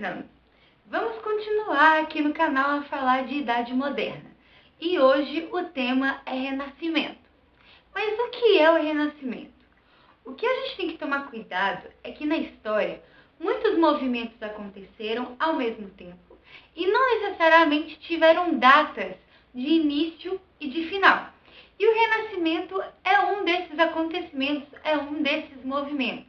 anos. Vamos continuar aqui no canal a falar de Idade Moderna. E hoje o tema é Renascimento. Mas o que é o Renascimento? O que a gente tem que tomar cuidado é que na história muitos movimentos aconteceram ao mesmo tempo e não necessariamente tiveram datas de início e de final. E o Renascimento é um desses acontecimentos, é um desses movimentos.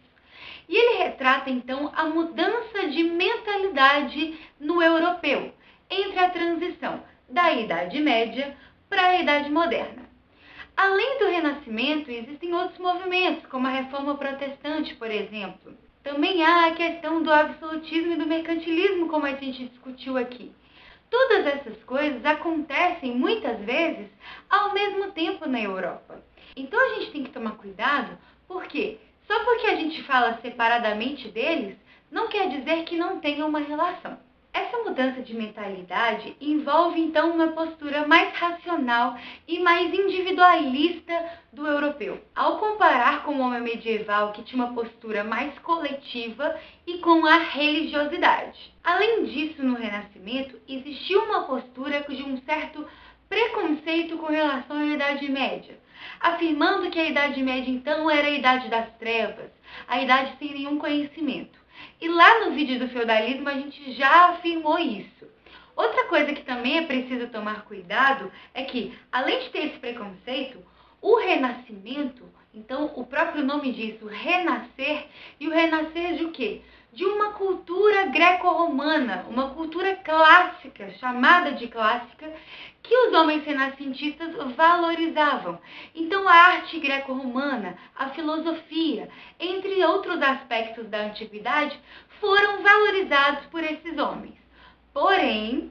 E ele retrata, então, a mudança de mentalidade no europeu, entre a transição da Idade Média para a Idade Moderna. Além do Renascimento, existem outros movimentos, como a Reforma Protestante, por exemplo. Também há a questão do absolutismo e do mercantilismo, como a gente discutiu aqui. Todas essas coisas acontecem, muitas vezes, ao mesmo tempo na Europa. Então a gente tem que tomar cuidado, porque só porque a gente fala separadamente deles, não quer dizer que não tenha uma relação. Essa mudança de mentalidade envolve, então, uma postura mais racional e mais individualista do europeu, ao comparar com o homem medieval, que tinha uma postura mais coletiva e com a religiosidade. Além disso, no Renascimento, existiu uma postura de um certo preconceito com relação à Idade Média, afirmando que a Idade Média, então, era a Idade das Trevas, a idade sem nenhum conhecimento. E lá no vídeo do feudalismo a gente já afirmou isso. Outra coisa que também é preciso tomar cuidado é que, além de ter esse preconceito, o Renascimento, então o próprio nome diz, o renascer, e o renascer de o quê? De uma cultura greco-romana, uma cultura clássica, chamada de clássica, que os homens renascentistas valorizavam. Então a arte greco-romana, a filosofia, entre outros aspectos da antiguidade, foram valorizados por esses homens. Porém,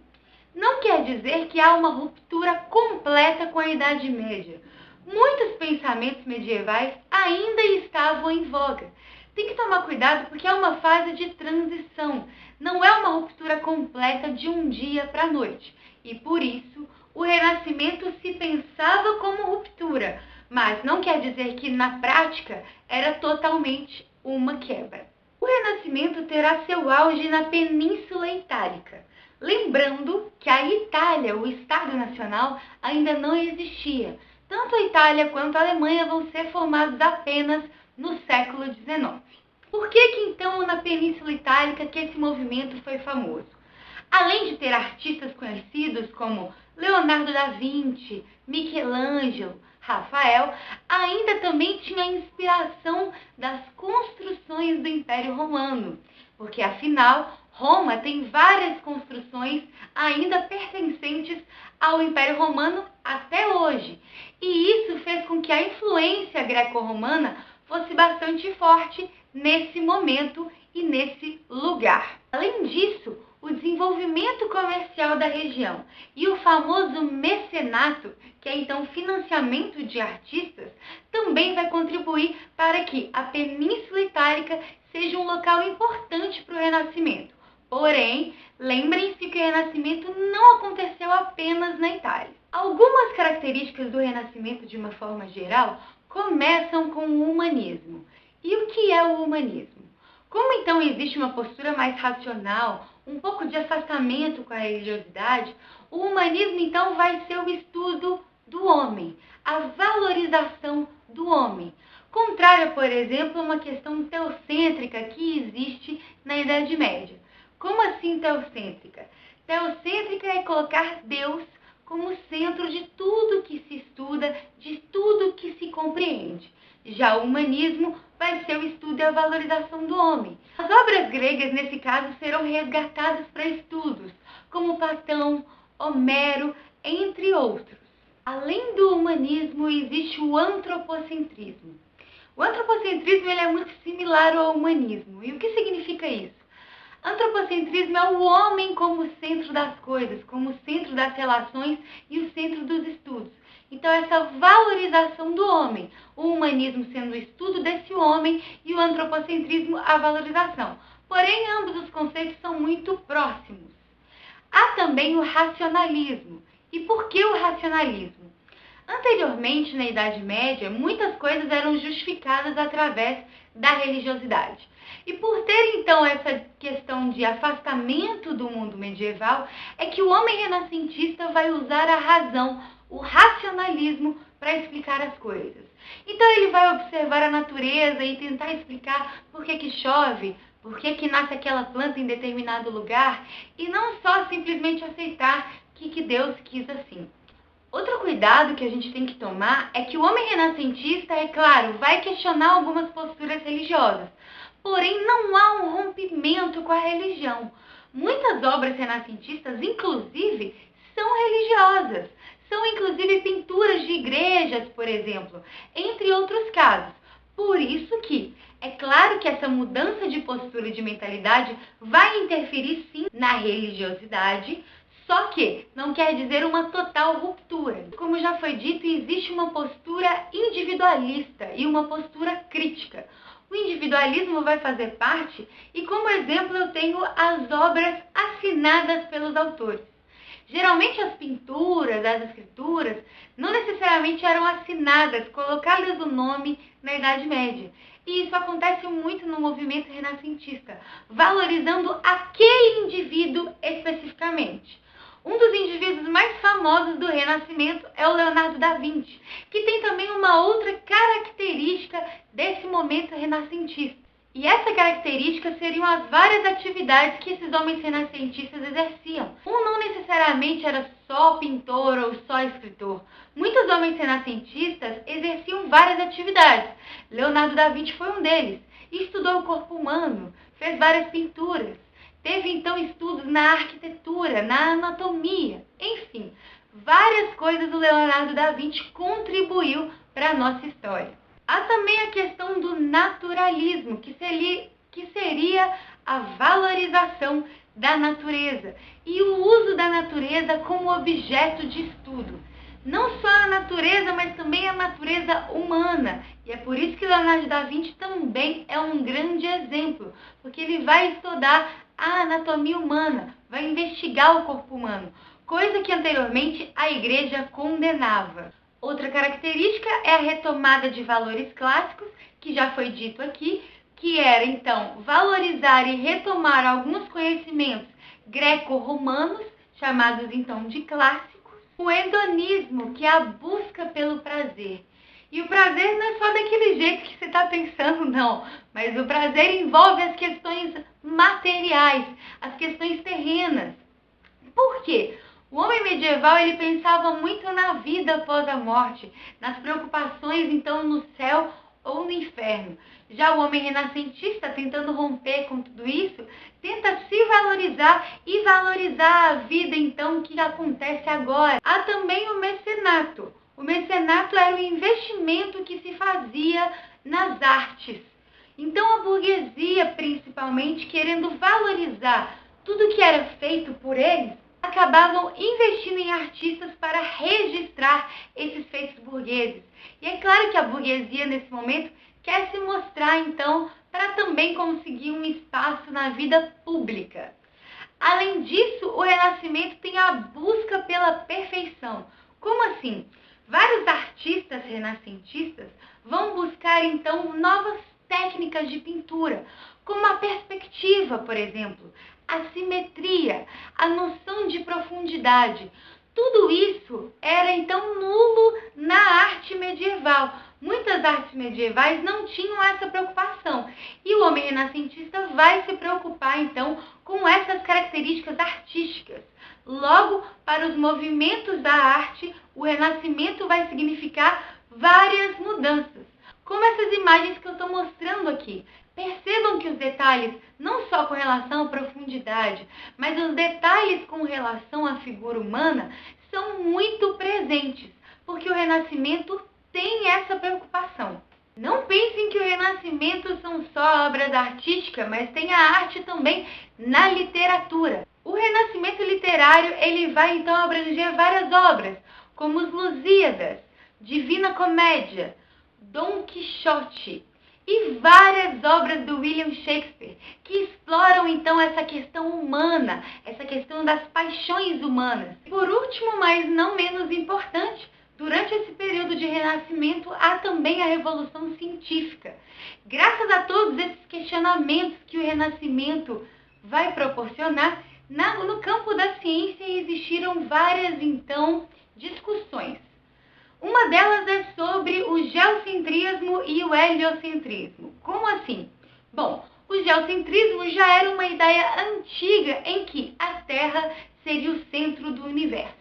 não quer dizer que há uma ruptura completa com a Idade Média. Muitos pensamentos medievais ainda estavam em voga. Tem que tomar cuidado porque é uma fase de transição, não é uma ruptura completa de um dia para a noite. E por isso, o Renascimento se pensava como ruptura, mas não quer dizer que na prática era totalmente uma quebra. O Renascimento terá seu auge na Península Itálica. Lembrando que a Itália, o Estado Nacional, ainda não existia. Tanto a Itália quanto a Alemanha vão ser formados apenas no século XIX. Por que então na Península Itálica que esse movimento foi famoso? Além de ter artistas conhecidos como Leonardo da Vinci, Michelangelo, Rafael, ainda também tinha a inspiração das construções do Império Romano, porque afinal Roma tem várias construções ainda pertencentes ao Império Romano até hoje. E isso fez com que a influência greco-romana fosse bastante forte nesse momento e nesse lugar. Além disso, o desenvolvimento comercial da região e o famoso mecenato, que é então financiamento de artistas, também vai contribuir para que a Península Itálica seja um local importante para o Renascimento. Porém, lembrem-se que o Renascimento não aconteceu apenas na Itália. Algumas características do Renascimento, de uma forma geral, começam com o humanismo. E o que é o humanismo? Como então existe uma postura mais racional, um pouco de afastamento com a religiosidade, o humanismo então vai ser o estudo do homem, a valorização do homem. Contrária, por exemplo, a uma questão teocêntrica que existe na Idade Média. Como assim teocêntrica? Teocêntrica é colocar Deus como centro de tudo que se estuda, de tudo que se compreende. Já o humanismo vai ser o estudo e a valorização do homem. As obras gregas, nesse caso, serão resgatadas para estudos, como Platão, Homero, entre outros. Além do humanismo, existe o antropocentrismo. O antropocentrismo ele é muito similar ao humanismo. E o que significa isso? Antropocentrismo é o homem como centro das coisas, como centro das relações e o centro dos estudos. Então, essa valorização do homem, o humanismo sendo o estudo desse homem e o antropocentrismo a valorização. Porém, ambos os conceitos são muito próximos. Há também o racionalismo. E por que o racionalismo? Anteriormente, na Idade Média, muitas coisas eram justificadas através da religiosidade. E por ter então essa questão de afastamento do mundo medieval, é que o homem renascentista vai usar a razão, o racionalismo, para explicar as coisas. Então ele vai observar a natureza e tentar explicar por que chove, por que nasce aquela planta em determinado lugar, e não só simplesmente aceitar que Deus quis assim. Outro cuidado que a gente tem que tomar é que o homem renascentista, é claro, vai questionar algumas posturas religiosas, porém não há um rompimento com a religião. Muitas obras renascentistas, inclusive, são religiosas. São inclusive pinturas de igrejas, por exemplo, entre outros casos. Por isso que é claro que essa mudança de postura e de mentalidade vai interferir sim na religiosidade, só que não quer dizer uma total ruptura. Como já foi dito, existe uma postura individualista e uma postura crítica. O individualismo vai fazer parte e, como exemplo, eu tenho as obras assinadas pelos autores. Geralmente as pinturas, as escrituras, não necessariamente eram assinadas, colocadas o nome na Idade Média. E isso acontece muito no movimento renascentista, valorizando aquele indivíduo especificamente. Um dos indivíduos mais famosos do Renascimento é o Leonardo da Vinci, que tem também uma outra característica desse momento renascentista. E essa característica seriam as várias atividades que esses homens renascentistas exerciam. Um não necessariamente era só pintor ou só escritor. Muitos homens renascentistas exerciam várias atividades. Leonardo da Vinci foi um deles. Estudou o corpo humano, fez várias pinturas. Teve então estudos na arquitetura, na anatomia, enfim, várias coisas o Leonardo da Vinci contribuiu para a nossa história. Há também a questão do naturalismo, que seria a valorização da natureza e o uso da natureza como objeto de estudo. Não só a natureza, mas também a natureza humana. E é por isso que Leonardo da Vinci também é um grande exemplo, porque ele vai estudar a anatomia humana, vai investigar o corpo humano, coisa que anteriormente a igreja condenava. Outra característica é a retomada de valores clássicos, que já foi dito aqui, que era então valorizar e retomar alguns conhecimentos greco-romanos, chamados então de clássicos. O hedonismo, que é a busca pelo prazer. E o prazer não é só daquele jeito que você está pensando, não. Mas o prazer envolve as questões materiais, as questões terrenas. Por quê? O homem medieval ele pensava muito na vida após a morte, nas preocupações então no céu ou no inferno. Já o homem renascentista, tentando romper com tudo isso, tenta se valorizar e valorizar a vida então que acontece agora. Há também o mecenato. O mecenato era o investimento que se fazia nas artes. Então a burguesia, principalmente, querendo valorizar tudo que era feito por eles, acabavam investindo em artistas para registrar esses feitos burgueses. E é claro que a burguesia, nesse momento, quer se mostrar, então, para também conseguir um espaço na vida pública. Além disso, o Renascimento tem a busca pela perfeição. Como assim? Vários artistas renascentistas vão buscar, então, novas técnicas de pintura, como a perspectiva, por exemplo, a simetria, a noção de profundidade. Tudo isso era então nulo na arte medieval. Muitas artes medievais não tinham essa preocupação. E o homem renascentista vai se preocupar então com essas características artísticas. Logo, para os movimentos da arte, o Renascimento vai significar várias mudanças, como essas imagens que eu estou mostrando aqui. Percebam que os detalhes, não só com relação à profundidade, mas os detalhes com relação à figura humana, são muito presentes, porque o Renascimento tem essa preocupação. Não pensem que o Renascimento são só obras artísticas, mas tem a arte também na literatura. O Renascimento literário ele vai então abranger várias obras, como os Lusíadas, Divina Comédia, Dom Quixote e várias obras do William Shakespeare, que exploram então essa questão humana, essa questão das paixões humanas. Por último, mas não menos importante, Durante esse período de renascimento, há também a Revolução Científica. Graças a todos esses questionamentos que o renascimento vai proporcionar, no campo da ciência existiram várias, então, discussões. Uma delas é sobre o geocentrismo e o heliocentrismo. Como assim? Bom, o geocentrismo já era uma ideia antiga em que a Terra seria o centro do universo.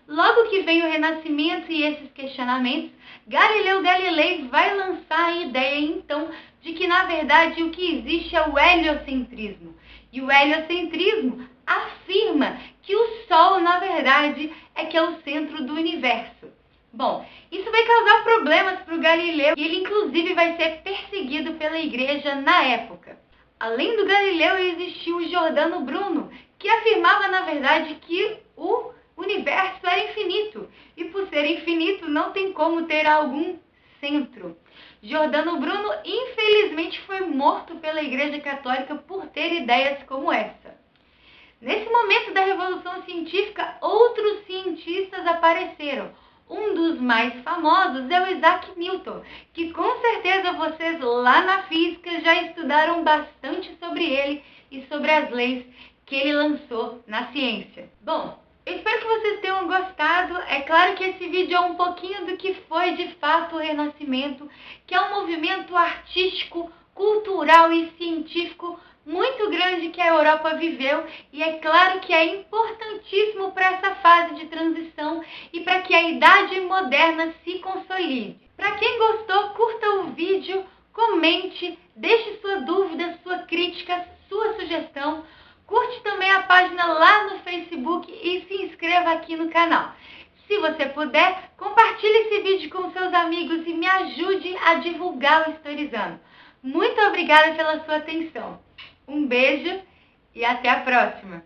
Logo que vem o Renascimento e esses questionamentos, Galileu Galilei vai lançar a ideia, então, de que, na verdade, o que existe é o heliocentrismo. E o heliocentrismo afirma que o Sol, na verdade, é que é o centro do universo. Bom, isso vai causar problemas para o Galileu e ele, inclusive, vai ser perseguido pela igreja na época. Além do Galileu, existiu o Giordano Bruno, que afirmava, na verdade, que o universo era infinito e, por ser infinito, não tem como ter algum centro. Giordano Bruno, infelizmente, foi morto pela Igreja Católica por ter ideias como essa. Nesse momento da Revolução Científica, outros cientistas apareceram. Um dos mais famosos é o Isaac Newton, que com certeza vocês lá na física já estudaram bastante sobre ele e sobre as leis que ele lançou na ciência. Bom, eu espero que vocês tenham gostado. É claro que esse vídeo é um pouquinho do que foi de fato o Renascimento, que é um movimento artístico, cultural e científico muito grande que a Europa viveu, e é claro que é importantíssimo para essa fase de transição e para que a Idade Moderna se consolide. Para quem gostou, curta o vídeo, comente, deixe sua dúvida, sua crítica, sua sugestão. Curte também a página lá no Facebook e se inscreva aqui no canal. Se você puder, compartilhe esse vídeo com seus amigos e me ajude a divulgar o Historizando. Muito obrigada pela sua atenção. Um beijo e até a próxima!